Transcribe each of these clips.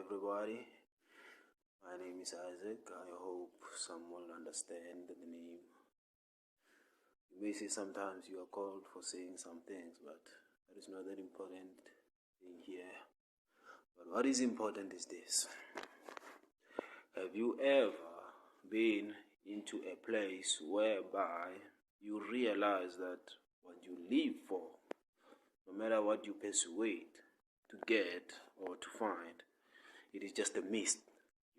everybody. My name is Isaac. I hope some will understand the name. You may say sometimes you are called for saying some things, but that is not that important thing here. But what is important is this. Have you ever been into a place whereby you realize that what you live for, no matter what you persuade to get or to find, it is just a mist?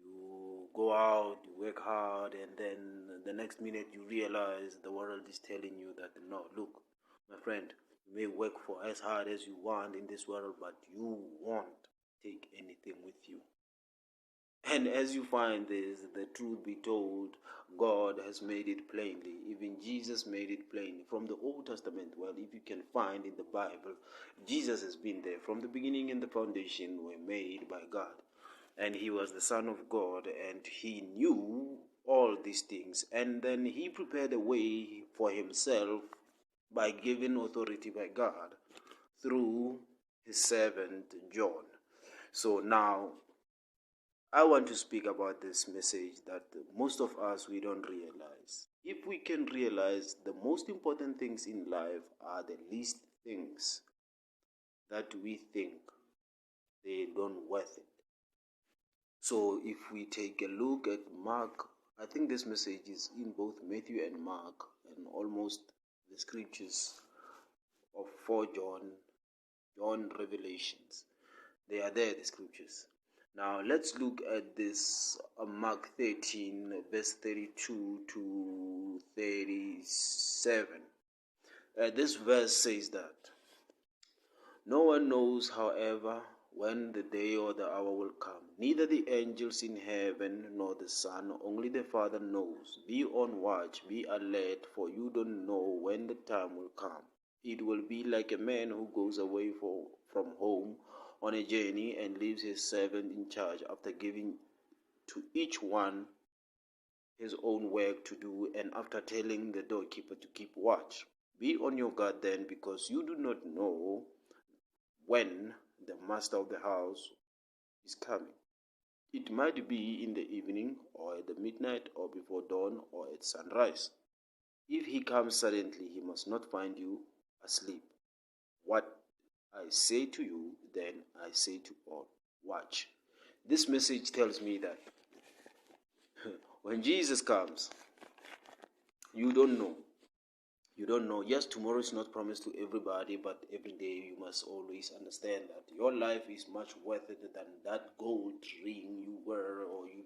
You go out, you work hard, and then the next minute you realize the world is telling you that, no, look, my friend, you may work for as hard as you want in this world, but you won't take anything with you. And as you find this, the truth be told, God has made it plainly. Even Jesus made it plainly. From the Old Testament, well, if you can find in the Bible, Jesus has been there. From the beginning and the foundation were made by God. And he was the Son of God, and he knew all these things. And then he prepared a way for himself by giving authority by God through his servant John. So now, I want to speak about this message that most of us, we don't realize. If we can realize the most important things in life are the least things that we think they don't worth it. So if we take a look at Mark, I think this message is in both Matthew and Mark, and almost the scriptures of 4 John Revelations. They are there, the scriptures. Now let's look at this Mark 13, verse 32 to 37. This verse says that, "No one knows, however, when the day or the hour will come, neither the angels in heaven nor the Son, only the Father knows. Be on watch, be alert, for you don't know when the time will come. It will be like a man who goes away from home on a journey and leaves his servant in charge after giving to each one his own work to do, and after telling the doorkeeper to keep watch. Be on your guard then, because you do not know when the master of the house is coming. It might be in the evening, or at the midnight, or before dawn, or at sunrise. If he comes suddenly, he must not find you asleep. What I say to you, then I say to all, watch." This message tells me that when Jesus comes, you don't know. You don't know. Yes, tomorrow is not promised to everybody, but every day you must always understand that your life is much worth it than that gold ring you wear or you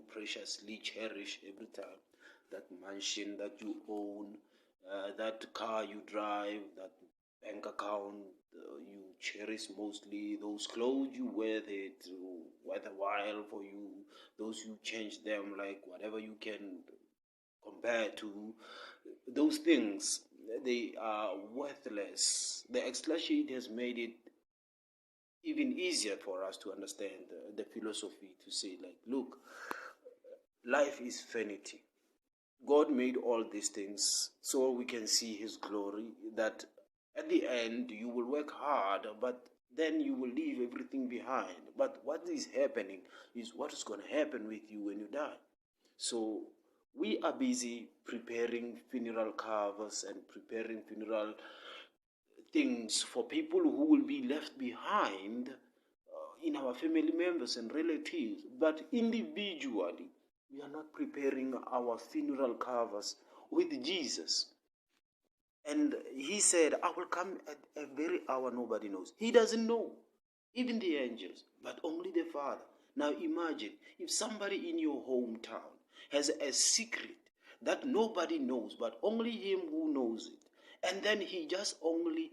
preciously cherish every time, that mansion that you own, that car you drive, that bank account you cherish mostly, those clothes you wear it worth a while for you, those you change them like whatever you can compare to. Those things, they are worthless. The Excel sheet has made it even easier for us to understand the philosophy, to say like, look, life is vanity. God made all these things so we can see his glory, that at the end you will work hard, but then you will leave everything behind. But what is happening is what is going to happen with you when you die. So we are busy preparing funeral covers and preparing funeral things for people who will be left behind in our family members and relatives. But individually, we are not preparing our funeral covers with Jesus. And he said, I will come at a very hour nobody knows. He doesn't know, even the angels, but only the Father. Now imagine if somebody in your hometown has a secret that nobody knows, but only him who knows it. And then he just only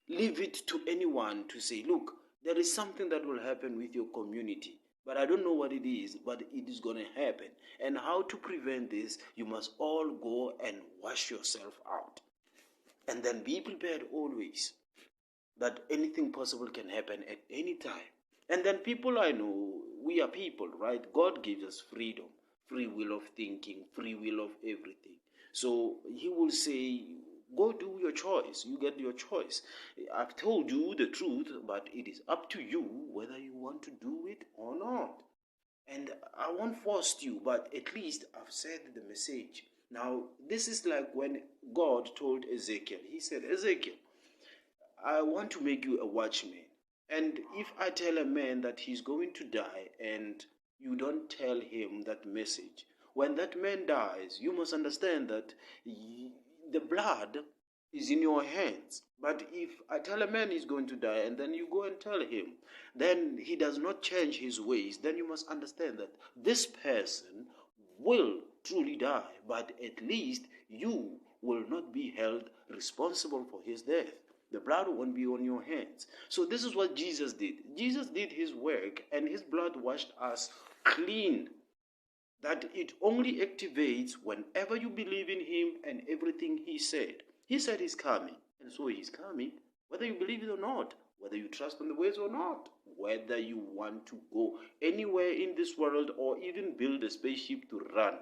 leave it to anyone to say, look, there is something that will happen with your community, but I don't know what it is, but it is going to happen. And how to prevent this, you must all go and wash yourself out. And then be prepared always that anything possible can happen at any time. And then people, I know, we are people, right? God gives us freedom, free will of thinking, free will of everything. So he will say, Go do your choice. You get your choice. I've told you the truth, but it is up to you whether you want to do it or not. And I won't force you, but at least I've said the message. Now, this is like when God told Ezekiel. He said, Ezekiel, I want to make you a watchman. And if I tell a man that he's going to die and you don't tell him that message, when that man dies, you must understand that the blood is in your hands. But if I tell a man he's going to die and then you go and tell him, then he does not change his ways, then you must understand that this person will truly die, but at least you will not be held responsible for his death. The blood won't be on your hands. So this is what Jesus did. Jesus did his work and his blood washed us clean. That it only activates whenever you believe in him and everything he said. He said he's coming, and so he's coming, whether you believe it or not, whether you trust in the ways or not, whether you want to go anywhere in this world or even build a spaceship to run.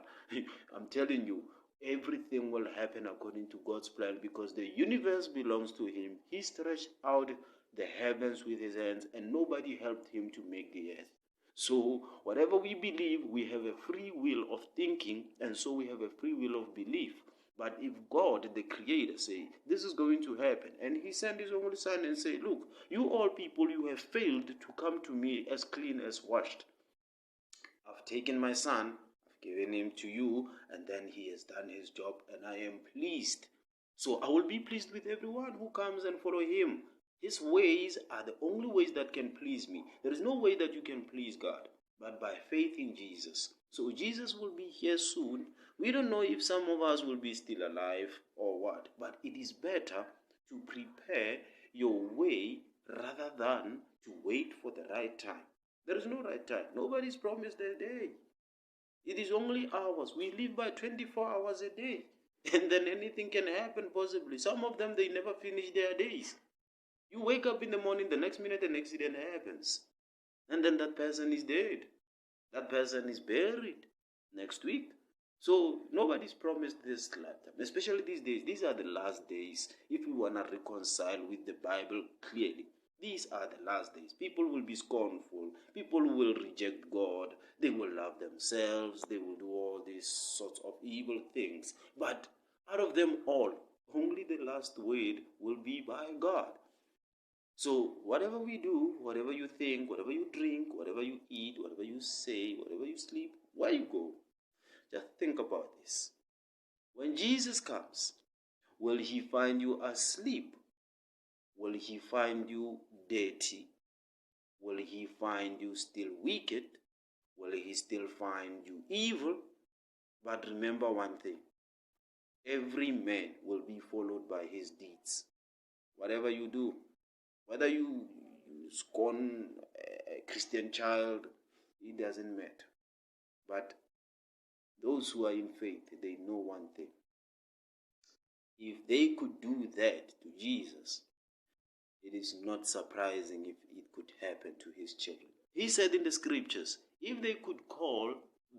I'm telling you, everything will happen according to God's plan because the universe belongs to him. He stretched out the heavens with his hands and nobody helped him to make the earth. So whatever we believe, we have a free will of thinking, and so we have a free will of belief. But if God, the Creator, say, this is going to happen, and he sent his only son and say, look, you all people, you have failed to come to me as clean as washed. I've taken my son, I've given him to you, and then he has done his job, and I am pleased. So I will be pleased with everyone who comes and follow him. His ways are the only ways that can please me. There is no way that you can please God, but by faith in Jesus. So Jesus will be here soon. We don't know if some of us will be still alive or what, but it is better to prepare your way rather than to wait for the right time. There is no right time. Nobody's promised a day. It is only hours. We live by 24 hours a day. And then anything can happen possibly. Some of them, they never finish their days. You wake up in the morning, the next minute an accident happens. And then that person is dead. That person is buried next week. So nobody's promised this lifetime, especially these days. These are the last days. If we want to reconcile with the Bible clearly, these are the last days. People will be scornful. People will reject God. They will love themselves. They will do all these sorts of evil things. But out of them all, only the last word will be by God. So whatever we do, whatever you think, whatever you drink, whatever you eat, whatever you say, whatever you sleep, where you go, just think about this. When Jesus comes, will he find you asleep? Will he find you dirty? Will he find you still wicked? Will he still find you evil? But remember one thing. Every man will be followed by his deeds. Whatever you do, whether you scorn a Christian child, it doesn't matter. But those who are in faith, they know one thing. If they could do that to Jesus, it is not surprising if it could happen to his children. He said in the scriptures, if they could call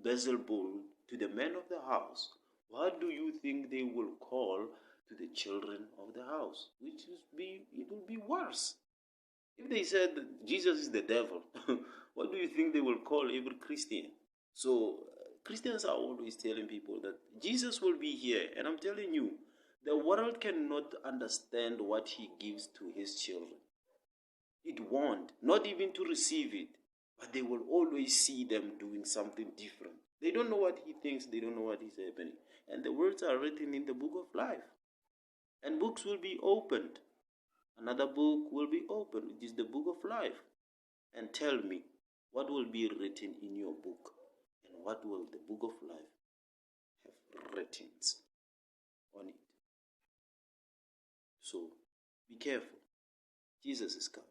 Beelzebul to the men of the house, what do you think they will call to the children of the house? It will be worse. If they said that Jesus is the devil, what do you think they will call every Christian? So Christians are always telling people that Jesus will be here. And I'm telling you, the world cannot understand what he gives to his children. It won't, not even to receive it. But they will always see them doing something different. They don't know what he thinks. They don't know what is happening. And the words are written in the book of life. And books will be opened. Another book will be opened. It is the book of life. And tell me, what will be written in your book? And what will the book of life have written on it? So, be careful. Jesus is coming.